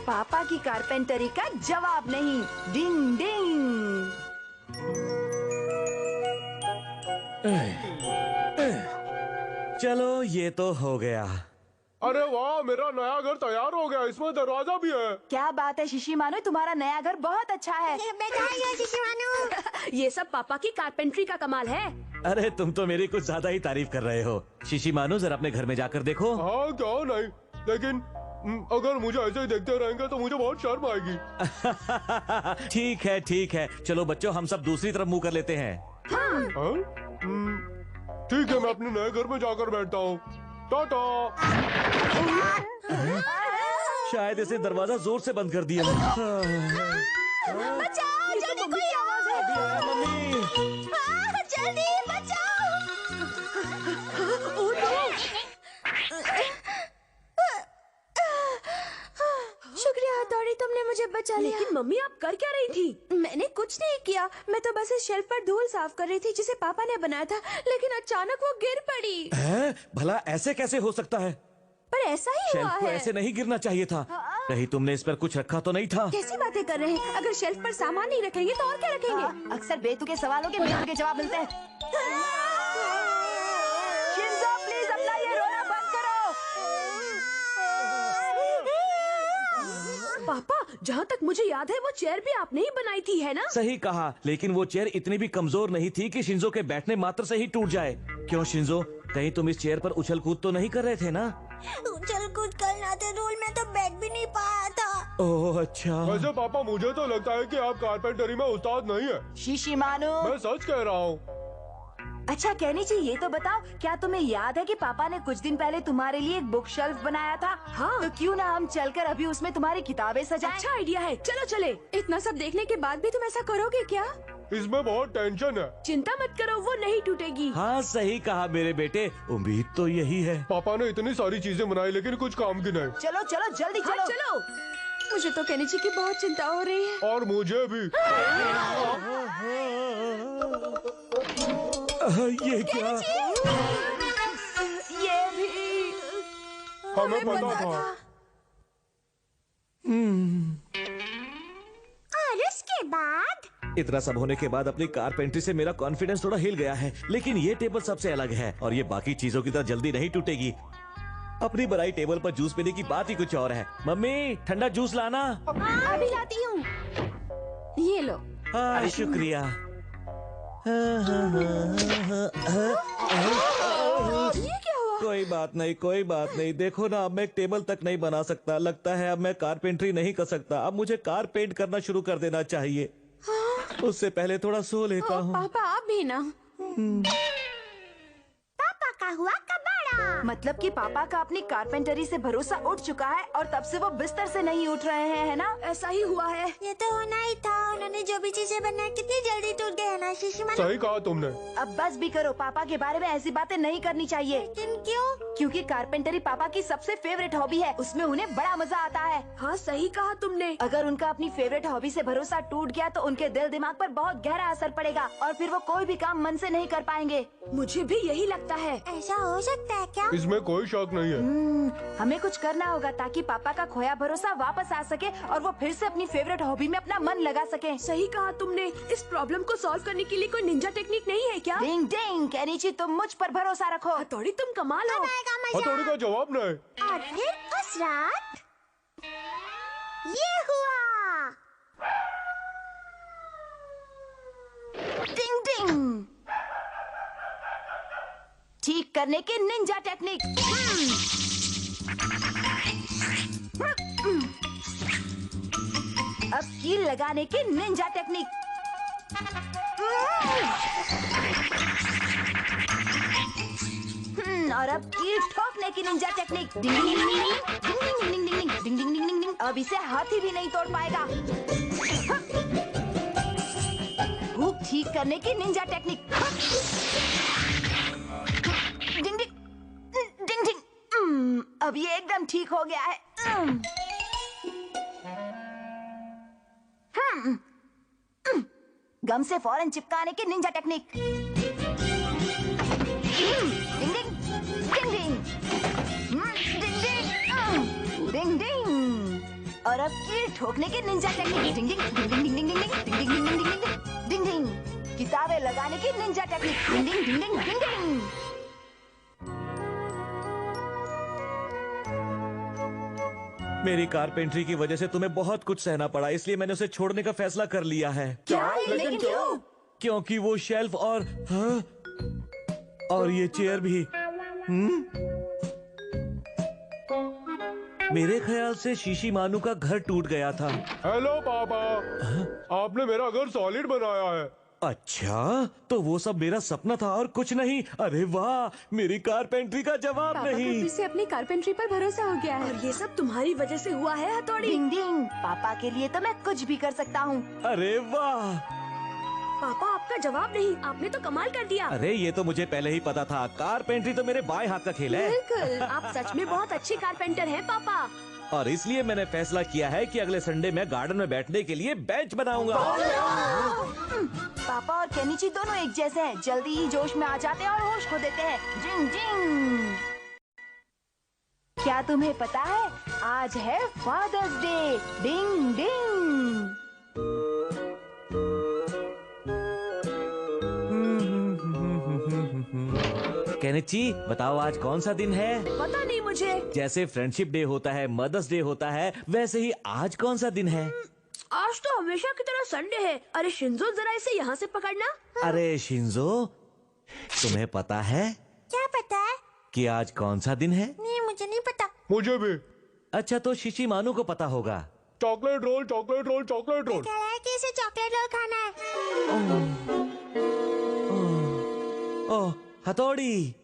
पापा की कारपेंटरी का जवाब नहीं। डिंग डिंग। चलो ये तो हो गया। अरे वाह, मेरा नया घर तैयार हो गया, इसमें दरवाजा भी है। क्या बात है शिशिमानु, तुम्हारा नया घर बहुत अच्छा है। ये सब पापा की कारपेंट्री का कमाल है। अरे तुम तो मेरी कुछ ज्यादा ही तारीफ कर रहे हो। शिशिमानु जरा अपने घर में जाकर देखो। हाँ क्यों नहीं, लेकिन अगर मुझे ऐसे ही देखते रहेंगे तो मुझे बहुत शर्म आएगी। ठीक है, चलो बच्चों हम सब दूसरी तरफ मुंह कर लेते हैं। हाँ? ठीक है, मैं अपने नए घर में जाकर बैठता हूँ। टाटा। शायद इसे दरवाजा जोर से बंद कर दिया। बचाओ, जल्दी कोई आवाज है। मम्मी। जल्दी बचाओ। शुक्रिया हथौड़ी, तुमने मुझे बचा लिया। लेकिन मम्मी आप कर क्या रही थी? मैंने कुछ नहीं किया, मैं तो बस इस शेल्फ पर धूल साफ कर रही थी जिसे पापा ने बनाया था, लेकिन अचानक वो गिर पड़ी। है? भला ऐसे कैसे हो सकता है? पर ऐसा ही हुआ शेल्फ को है। ऐसे नहीं गिरना चाहिए था। कहीं तुमने इस पर कुछ रखा तो नहीं था? कैसी बातें कर रहे हैं? अगर शेल्फ पर सामान नहीं रखेंगे तो और क्या रखेंगे? अक्सर बेतुके सवालों के बेतुके जवाब मिलते हैं। शिंजो प्लीज अपना ये रोना बंद करो। पापा, जहाँ तक मुझे याद है वो चेयर भी आपने ही बनाई थी, है ना? सही कहा, लेकिन वो चेयर इतनी भी कमजोर नहीं थी कि शिंजो के बैठने मात्र से ही टूट जाए। क्यों शिंजो, कहीं तुम इस चेयर पर उछल कूद तो नहीं कर रहे थे ना? उछल कूद करना थे, रोल में तो बैठ भी नहीं पाया था। ओह अच्छा। वैसे पापा, मुझे तो लगता है कि आप कारपेंटरी में उस्ताद नहीं है। शिशिमानु। मैं सच कह रहा हूँ। अच्छा कहनीची, ये तो बताओ, क्या तुम्हें याद है कि पापा ने कुछ दिन पहले तुम्हारे लिए एक बुक शेल्फ बनाया था? हाँ। तो क्यों ना हम चलकर अभी उसमें तुम्हारी किताबें सजाएं? अच्छा आइडिया है, चलो चले। इतना सब देखने के बाद भी तुम ऐसा करोगे क्या? इसमें बहुत टेंशन है। चिंता मत करो, वो नहीं टूटेगी। हाँ सही कहा मेरे बेटे, उम्मीद तो यही है। पापा ने इतनी सारी चीजें बनाई लेकिन कुछ काम की नहीं। चलो चलो जल्दी हाँ, चलो। चलो। मुझे तो केनिची की बहुत चिंता हो रही है। और मुझे भी। ये क्या? ये भी। हमें पता था। और उसके बाद? इतना सब होने के बाद अपनी कारपेंट्री से मेरा कॉन्फिडेंस थोड़ा हिल गया है, लेकिन ये टेबल सबसे अलग है और ये बाकी चीजों की तरह जल्दी नहीं टूटेगी। अपनी बनाई टेबल पर जूस पीने की बात ही कुछ और है। मम्मी ठंडा जूस लाना। अभी लाती हूँ। ये लो। हाँ शुक्रिया। ये क्या हुआ? कोई बात नहीं, देखो ना, अब मैं एक टेबल तक नहीं बना सकता। लगता है अब मैं कारपेंट्री नहीं कर सकता। अब मुझे कार पेंट करना शुरू कर देना चाहिए। उससे पहले थोड़ा सो लेता हूँ। पापा आप भी ना। पापा का हुआ कबाड़ा। मतलब कि पापा का अपनी कारपेंटरी से भरोसा उठ चुका है और तब से वो बिस्तर से नहीं उठ रहे हैं, है ना? ऐसा ही हुआ है। ये तो होना ही था। उन्होंने जो भी चीजें बनाई कितनी जल्दी टूट गए ना शिशिमानु। सही कहा तुमने। अब बस भी करो, पापा के बारे में ऐसी बातें नहीं करनी चाहिए। लेकिन क्यों? क्योंकि कारपेंटरी पापा की सबसे फेवरेट हॉबी है, उसमें उन्हें बड़ा मजा आता है। हाँ सही कहा तुमने। अगर उनका अपनी फेवरेट हॉबी से भरोसा टूट गया तो उनके दिल दिमाग पर बहुत गहरा असर पड़ेगा और फिर वो कोई भी काम मन से नहीं कर पाएंगे। मुझे भी यही लगता है। ऐसा हो सकता है क्या? इसमें कोई शक नहीं है। हमें कुछ करना होगा ताकि पापा का खोया भरोसा वापस आ सके और वो फिर से अपनी फेवरेट हॉबी में अपना मन लगा सके। सही कहा तुमने। इस प्रॉब्लम को सॉल्व करने के लिए कोई निंजा टेक्निक नहीं है क्या? डिंग डिंग, केनिची तुम मुझ पर भरोसा रखो। हथौड़ी तुम कमाल हो। आएगा मजा। हथौड़ी का जवाब नहीं। और फिर उस रात ये हुआ। डिंग डिंग, ठीक करने की निंजा टेक्निक। अब कील लगाने की निंजा टेक्निक। और अब कील ठोकने की निंजा टेक्निक। डिंग डिंग डिंग डिंग डिंग डिंग डिंग डिंग डिंग डिंग डिंग। अब इसे हाथी भी नहीं तोड़ पाएगा। हुक ठीक करने की निंजा टेक्निक। डिंग डिंग डिंग डिंग। अब ये एकदम ठीक हो गया है। गम से फौरन चिपकाने की निंजा टेक्निक। डिंग डिंग डिंग डिंग डिंग डिंग डिंग। और अब कील ठोकने की निंजा टेक्निक। डिंग डिंग डिंग डिंग डिंग डिंग डिंग डिंग डिंग डिंग डिंग डिंग डिंग डिंग। किताबें लगाने की निंजा टेक्निक। डिंग डिंग डिंग डिंग डिंग डिंग। मेरी कारपेंट्री की वजह से तुम्हें बहुत कुछ सहना पड़ा, इसलिए मैंने उसे छोड़ने का फैसला कर लिया है। क्या? लेकिन क्यों? क्योंकि वो शेल्फ और और ये चेयर भी। मेरे ख्याल से शीशी मानू का घर टूट गया था। हेलो पापा, आपने मेरा घर सॉलिड बनाया है। अच्छा, तो वो सब मेरा सपना था और कुछ नहीं। अरे वाह, मेरी कारपेंट्री का जवाब पापा को नहीं। फिर से अपनी कारपेंट्री पर भरोसा हो गया है। और ये सब तुम्हारी वजह से हुआ है हथौड़ी। डिंग डिंग। पापा के लिए तो मैं कुछ भी कर सकता हूँ। अरे वाह, पापा आपका जवाब नहीं, आपने तो कमाल कर दिया। अरे ये तो मुझे पहले ही पता था। कारपेंट्री तो मेरे बाएं हाथ का खेल है। बिल्कुल। आप सच में बहुत अच्छे कारपेंटर हैं पापा। और इसलिए मैंने फैसला किया है कि अगले संडे मैं गार्डन में बैठने के लिए बेंच बनाऊंगा। पापा और केनिची दोनों एक जैसे हैं, जल्दी ही जोश में आ जाते हैं और होश खो देते हैं। जिंग जिंग। क्या तुम्हें पता है, आज है फादर्स डे। डिंग डिंग। केनिची, बताओ आज कौन सा दिन है? पता नहीं मुझे। जैसे फ्रेंडशिप डे होता है, मदर्स डे होता है, वैसे ही आज कौन सा दिन है? आज तो हमेशा की तरह संडे है। अरे शिंजो, जरा इसे यहाँ से पकड़ना। अरे शिंजो, तुम्हें पता है क्या पता है? कि आज कौन सा दिन है? नहीं, मुझे नहीं पता। मुझे भी। अच्छा, तो शीशी मानू को पता होगा। Chocolate roll, chocolate roll, chocolate roll. कह रहा है कि इसे चॉकलेट रोल खाना है। ओह हथौड़ी,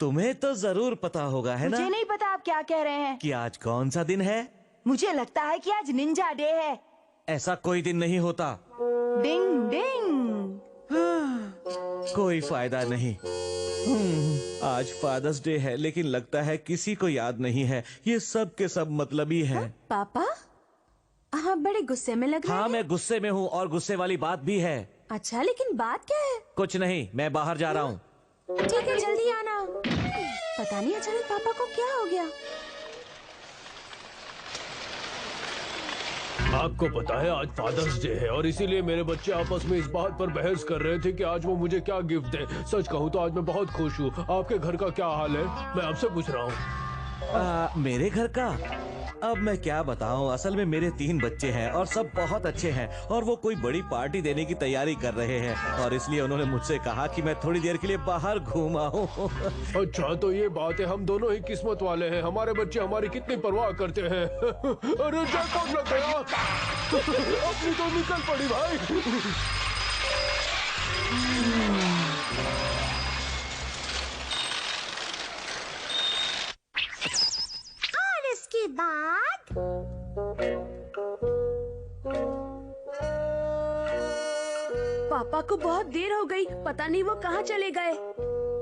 तुम्हें तो जरूर पता होगा, है ना? मुझे नहीं पता आप क्या कह रहे हैं। कि आज कौन सा दिन है? मुझे लगता है कि आज निंजा डे है। ऐसा कोई दिन नहीं होता। डिंग डिंग। कोई फायदा नहीं। आज फादर्स डे है, लेकिन लगता है किसी को याद नहीं है। ये सब के सब मतलबी है। पापा, हाँ, बड़े गुस्से में लग रहे हाँ, हैं। मैं गुस्से में हूँ और गुस्से वाली बात भी है। अच्छा, लेकिन बात क्या है? कुछ नहीं, मैं बाहर जा रहा हूँ। ठीक है, जल्दी आना। पता नहीं अचानक पापा को क्या हो गया। आपको पता है आज फादर्स डे है और इसीलिए मेरे बच्चे आपस में इस बात पर बहस कर रहे थे कि आज वो मुझे क्या गिफ्ट दें। सच कहूँ तो आज मैं बहुत खुश हूँ। आपके घर का क्या हाल है, मैं आपसे पूछ रहा हूँ। मेरे घर का अब मैं क्या बताऊं। असल में मेरे 3 बच्चे हैं और सब बहुत अच्छे हैं और वो कोई बड़ी पार्टी देने की तैयारी कर रहे हैं और इसलिए उन्होंने मुझसे कहा कि मैं थोड़ी देर के लिए बाहर घूम आऊं। अच्छा, तो ये बात है, हम दोनों ही किस्मत वाले हैं। हमारे बच्चे हमारी कितनी परवाह करते हैं। अरे जैकपॉट लग गया। अपनी तो निकल पड़ी भाई। और इसके बाद पापा को बहुत देर हो गई, पता नहीं वो कहाँ चले गए।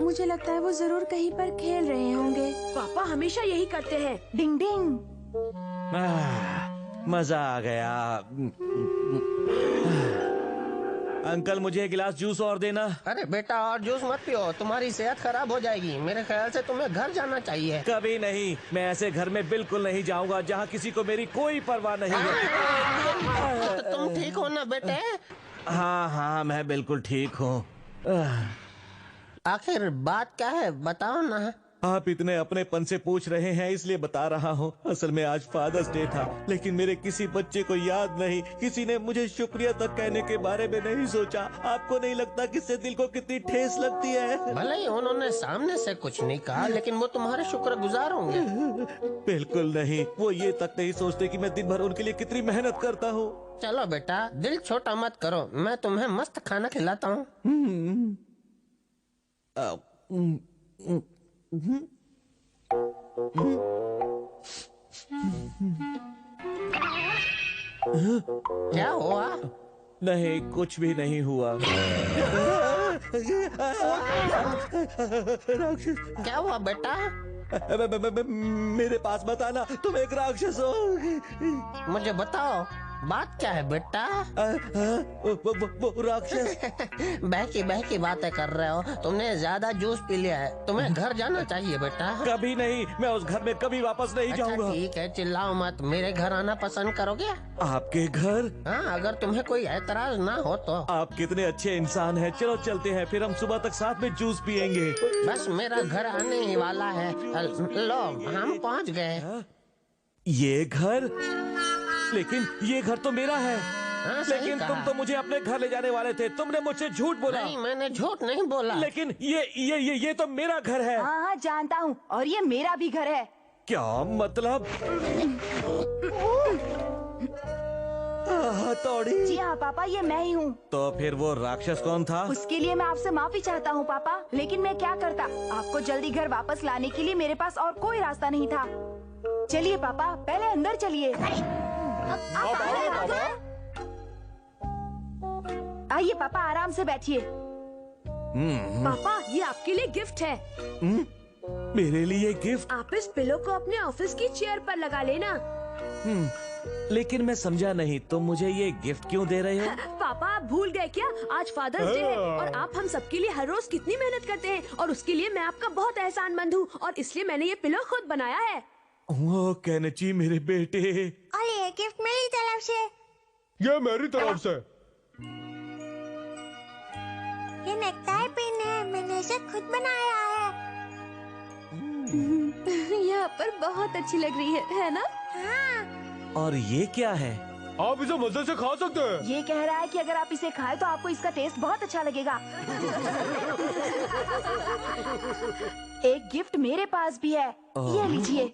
मुझे लगता है वो जरूर कहीं पर खेल रहे होंगे। पापा हमेशा यही करते हैं। डिंग डिंग। मजा आ गया। अंकल, मुझे एक गिलास जूस और देना। अरे बेटा, और जूस मत पियो, तुम्हारी सेहत खराब हो जाएगी। मेरे ख्याल से तुम्हें घर जाना चाहिए। कभी नहीं, मैं ऐसे घर में बिल्कुल नहीं जाऊंगा जहाँ किसी को मेरी कोई परवाह नहीं है। तुम ठीक हो ना बेटे? हाँ हाँ, मैं बिल्कुल ठीक हूँ। आखिर बात क्या है, बताओ ना। आप इतने अपनेपन से पूछ रहे हैं इसलिए बता रहा हूँ। असल में आज फादर्स डे था, लेकिन मेरे किसी बच्चे को याद नहीं। किसी ने मुझे शुक्रिया तक कहने के बारे में नहीं सोचा। आपको नहीं लगता कि इससे दिल को कितनी ठेस लगती है? भले ही उन्होंने सामने से कुछ नहीं कहा, लेकिन वो तुम्हारे शुक्रगुजार होंगे। बिल्कुल नहीं, वो ये तक नहीं सोचते कि मैं दिन भर उनके लिए कितनी मेहनत करता हूँ। चलो बेटा, दिल छोटा मत करो, मैं तुम्हें मस्त खाना खिलाता हूँ। क्या हुआ? नहीं, कुछ भी नहीं हुआ। क्या हुआ बेटा? मेरे पास मत आना, तुम एक राक्षस हो। मुझे बताओ, बात क्या है बेटा? वो राक्षस। बहकी बहकी बातें कर रहे हो। तुमने ज्यादा जूस पी लिया है, तुम्हें घर जाना चाहिए बेटा। कभी नहीं, मैं उस घर में कभी वापस नहीं अच्छा जाऊंगा। ठीक है, चिल्लाओ मत। मेरे घर आना पसंद करोगे? आपके घर? हाँ, अगर तुम्हें कोई ऐतराज ना हो तो। आप कितने अच्छे इंसान हैं। चलो चलते हैं, फिर हम सुबह तक साथ में जूस पियेंगे। बस मेरा घर आने ही वाला है। लो, हम पहुंच गए। ये घर? लेकिन ये घर तो मेरा है। हाँ, सही लेकिन कहा। तुम तो मुझे अपने घर ले जाने वाले थे। तुमने मुझसे झूठ बोला। नहीं, मैंने झूठ नहीं बोला। लेकिन ये तो मेरा घर है। हाँ हाँ जानता हूँ, और ये मेरा भी घर है। क्या मतलब? हथौड़ी? जी हाँ पापा, ये मैं ही हूँ। तो फिर वो राक्षस कौन था? उसके लिए मैं आपसे माफी चाहता हूँ पापा, लेकिन मैं क्या करता। आपको जल्दी घर वापस लाने के लिए मेरे पास और कोई रास्ता नहीं था। चलिए पापा, पहले अंदर चलिए। आइए पापा, आराम से बैठिए। पापा, ये आपके लिए गिफ्ट है। मेरे लिए गिफ्ट? आप इस पिलो को अपने ऑफिस की चेयर पर लगा लेना। लेकिन मैं समझा नहीं, तुम मुझे ये गिफ्ट क्यों दे रहे हो? पापा, आप भूल गए क्या? आज फादर्स डे है और आप हम सबके लिए हर रोज कितनी मेहनत करते हैं, और उसके लिए मैं आपका बहुत एहसानमंद हूँ, और इसलिए मैंने ये पिलो खुद बनाया है। वो केनेची मेरे बेटे। और ये गिफ्ट मेरी तरफ से। ये मेरी तरफ से। ये नेकटाई पिन है, मैंने इसे खुद बनाया है। यहाँ पर बहुत अच्छी लग रही है ना? हाँ। और ये क्या है? आप इसे मजे से खा सकते हैं। ये कह रहा है कि अगर आप इसे खाएं तो आपको इसका टेस्ट बहुत अच्छा लगेगा। एक गिफ्ट मेरे पास भी है, ये लीजिए।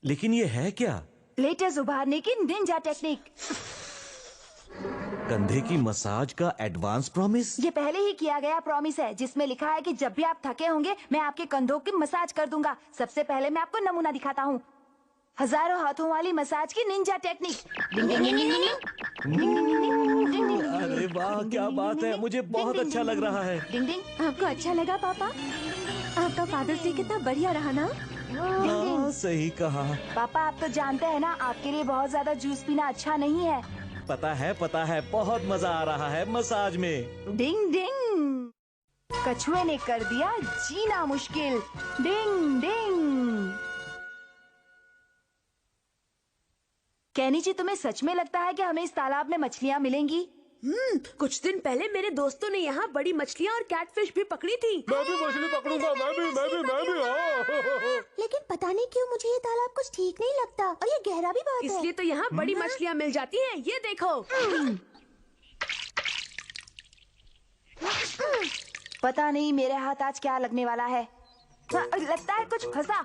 लेकिन ये है क्या? लेटेस्ट उभारने की निंजा टेक्निक। कंधे की मसाज का एडवांस प्रॉमिस? ये पहले ही किया गया प्रॉमिस है, जिसमें लिखा है कि जब भी आप थके होंगे मैं आपके कंधों की मसाज कर दूंगा। सबसे पहले मैं आपको नमूना दिखाता हूँ। हजारों हाथों वाली मसाज की निंजा टेक्निक। डिंग डिंग डिंग डिंग डिंग डिंग डिंग डिंग डिंग डिंग। अरे वाह, क्या बात है, मुझे बहुत अच्छा लग रहा है। डिंग डिंग। आपको अच्छा लगा पापा? आपका फादर्स डे कितना बढ़िया रहा ना? हाँ, सही कहा। पापा, आप तो जानते हैं ना, आपके लिए बहुत ज्यादा जूस पीना अच्छा नहीं है। पता है, बहुत मजा आ रहा है मसाज में। डिंग डिंग। कछुए ने कर दिया जीना मुश्किल। डिंग डिंग। कैनी जी, तुम्हें सच में लगता है कि हमें इस तालाब में मछलियाँ मिलेंगी? कुछ दिन पहले मेरे दोस्तों ने यहाँ बड़ी मछलियाँ और कैटफिश भी पकड़ी थी। मैं भी मछली पकड़ूंगा। मैं भी हाँ। लेकिन पता नहीं क्यों मुझे ये तालाब कुछ ठीक नहीं लगता, और ये गहरा भी बहुत है। इसलिए तो यहाँ बड़ी मछलियाँ मिल जाती हैं। ये देखो। पता नहीं मेरे हाथ आज क्या लगने वाला है। लगता है कुछ फंसा।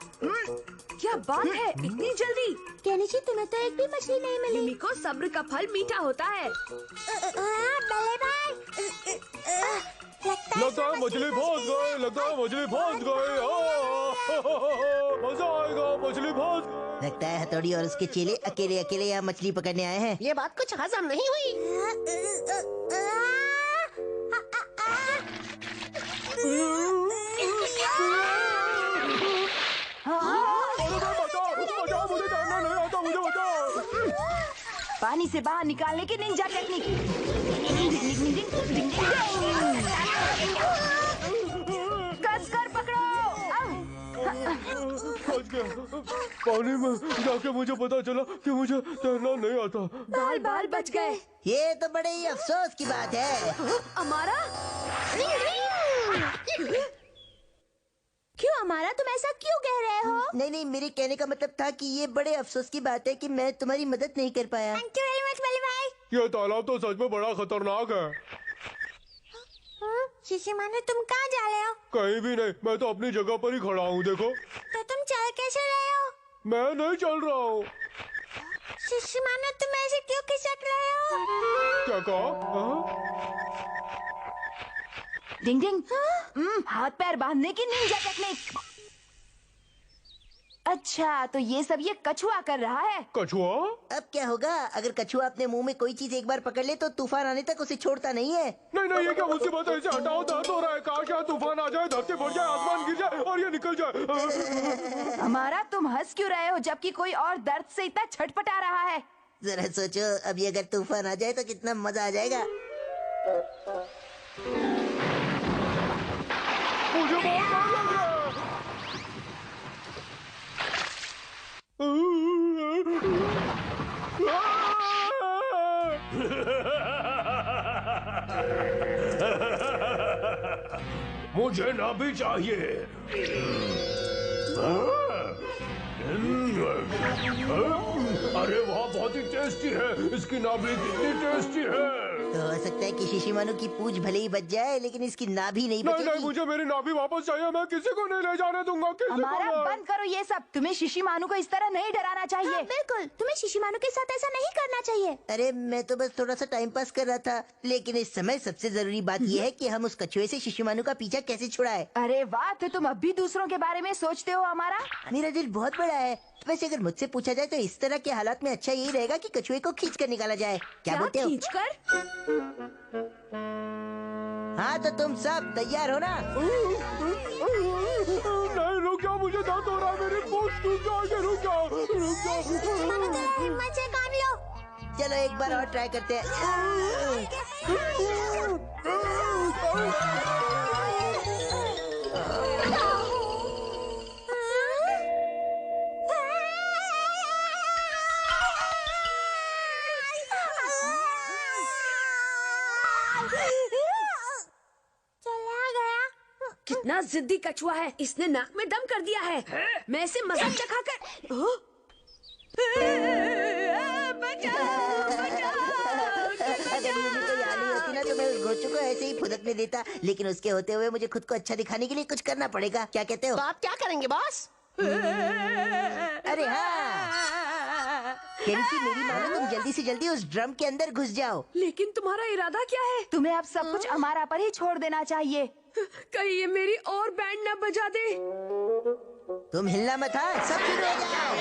क्या बात है, इतनी जल्दी? कहनी जी, तुम्हें तो एक भी मछली नहीं मिली। युमिको, सब्र का फल मीठा होता है। बल्ले भाई, लगता है मछली फंस गए। मजा आएगा, मछली फंस। लगता है हथौड़ी और उसके चेले अकेले अकेले यहाँ मछली पकड़ने आए हैं। ये बात कुछ हजम नहीं हुई। मुझे तैरना नहीं आता, मुझे बचाओ। पानी से बाहर निकालने की निंजा टेक्निक। कस कर पकड़ो। फंस गया। पानी में जाके मुझे पता चला कि मुझे तैरना नहीं आता। बाल बाल बच गए। ये तो बड़े ही अफसोस की बात है। अमारा, क्यों हमारा, तुम ऐसा क्यों कह रहे हो? नहीं, मेरे कहने का मतलब था कि ये बड़े अफसोस की बात है कि मैं तुम्हारी मदद नहीं कर पाया। थैंक यू वेरी मच बल्ले भाई। ये तालाब तो सच में बड़ा खतरनाक है। शीशी मानो, तुम कहाँ जा रहे हो? कहीं भी नहीं, मैं तो अपनी जगह पर ही खड़ा हूँ। देखो, तो तुम चल कैसे रहे हो? मैं नहीं चल रहा हूँ। शीशी मानो, तुम ऐसे क्यों खिसक रहे हो? क्या कहा? डिंग डिंग। हाथ पैर बांधने की निंजा टेक्निक। अच्छा, तो ये कछुआ कर रहा है। कछुआ? अब क्या होगा अगर कछुआ अपने मुंह में कोई चीज एक बार पकड़ ले तो तूफान आने तक उसे छोड़ता नहीं है। नहीं नहीं, ये क्या मुसीबत है, इसे हटाओ, दर्द हो रहा है। काश यहाँ तूफान आ जाए, धरती फट जाए, आसमान गिर जाए और ये निकल जाए। हमारा तुम हंस क्यों रहे हो जबकि कोई और दर्द से इतना छटपटा रहा है। जरा सोचो अभी अगर तूफान आ जाए तो कितना मजा आ जाएगा। मुझे बहुत डर लग रहा है। मुझे ना भी चाहिए। अरे वाह, बहुत ही टेस्टी है। इसकी नाभि कितनी टेस्टी है। तो हो सकता है कि शिशिमानु की पूंछ भले ही बच जाए लेकिन इसकी नाभि नहीं नहीं बचेगी। नहीं, मुझे मेरी नाभि वापस चाहिए। मैं किसी को नहीं ले जाने दूंगा। किसी हमारा को बंद करो ये सब। तुम्हें शिशिमानु को इस तरह नहीं डराना चाहिए। हाँ, बिल्कुल, तुम्हें शिशिमानु के साथ ऐसा नहीं करना चाहिए। अरे मैं तो बस थोड़ा सा टाइम पास कर रहा था, लेकिन इस समय सबसे जरूरी बात यह है कि हम उस कछुए से शिशिमानु का पीछा कैसे छुड़ाए। अरे वाह, तो तुम अब भी दूसरों के बारे में सोचते हो। हमारा मेरा दिल बहुत बड़ा है। वैसे अगर मुझसे पूछा जाए तो इस तरह के हालात में अच्छा यही रहेगा कि कछुए को खींच कर निकाला जाए। क्या बोलते हो? खींचकर? हाँ तो तुम सब तैयार हो ना? नहीं, रुक जाओ, मुझे दर्द हो रहा है। मेरी पूंछ टूट जाएगी। रुक जाओ, रुक जाओ। हिम्मत से काम लो। चलो एक बार और ट्राई करते हैं। कितना जिद्दी कछुआ है, इसने नाक में दम कर दिया है। मैं इसे मजाक चखाकर अगर मुझे कोई याद नहीं होती ना तो मैं उस घोंचू को ऐसे ही फुदकने देता, लेकिन उसके होते हुए मुझे खुद को अच्छा दिखाने के लिए कुछ करना पड़ेगा। क्या कहते हो? तो आप क्या करेंगे बॉस? अरे हाँ, केनिची मेरी मानो तुम जल्दी से जल्दी उस ड्रम के अंदर घुस जाओ। लेकिन तुम्हारा इरादा क्या है? तुम्हें अब सब कुछ हमारा पर ही छोड़ देना चाहिए। कहीं ये मेरी और बैंड न बजा दे। तुम हिलना मत, हाँ, सब शुरू हो जाओ।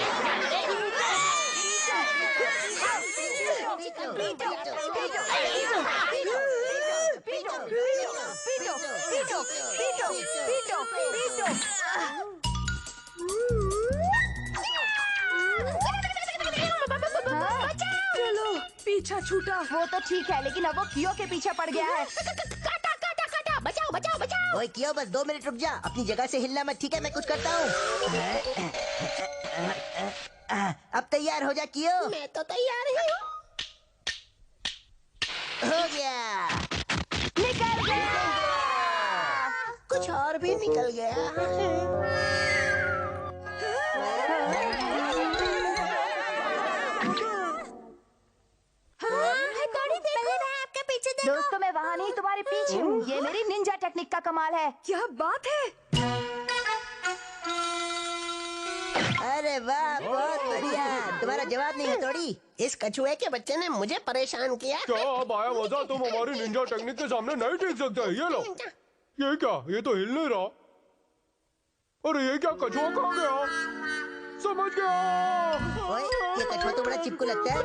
चलो, पीछा छूटा। वो तो ठीक है, लेकिन अब वो कियो के पीछे पड़ गया है। बचाओ बचाओ बचाओ। ओए कियो, बस 2 मिनट रुक जा। अपनी जगह से हिलना मत, ठीक है? मैं कुछ करता हूँ। अब तैयार हो जा कियो। मैं तो तैयार ही हूँ। हो गया। निकल गया। कुछ और भी निकल गया। दोस्तों, मैं वहाँ नहीं, तुम्हारे पीछे हूँ। ये मेरी निंजा टेक्निक का कमाल है। क्या बात है? अरे वाह, बहुत बढ़िया। तुम्हारा जवाब नहीं है थोड़ी। इस कछुए के बच्चे ने मुझे परेशान किया। क्या अब आया मजा? तुम हमारी निंजा टेक्निक के सामने नहीं टिक सकते। ये लो। ये क्या? ये तो हिल नहीं रहा। अरे ये क्या? कछुआ कहाँ गया? समझ गया। ओए, ये कछुआ तो बड़ा चिपकू लगता है।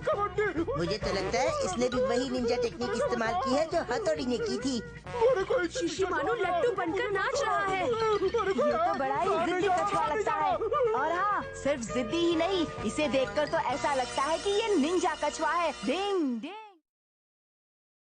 कबड्डी। मुझे तो लगता है इसने भी वही निंजा टेक्निक इस्तेमाल की है जो हथौड़ी ने की थी। अरे कोई शिशिमानु लट्टू बनकर नाच रहा है। ये तो बड़ा ही जिद्दी कछुआ लगता है। और हाँ, सिर्फ जिद्दी ही नहीं, इसे देखकर तो ऐसा लगता है कि ये निंजा कछुआ है। डिंग डिंग।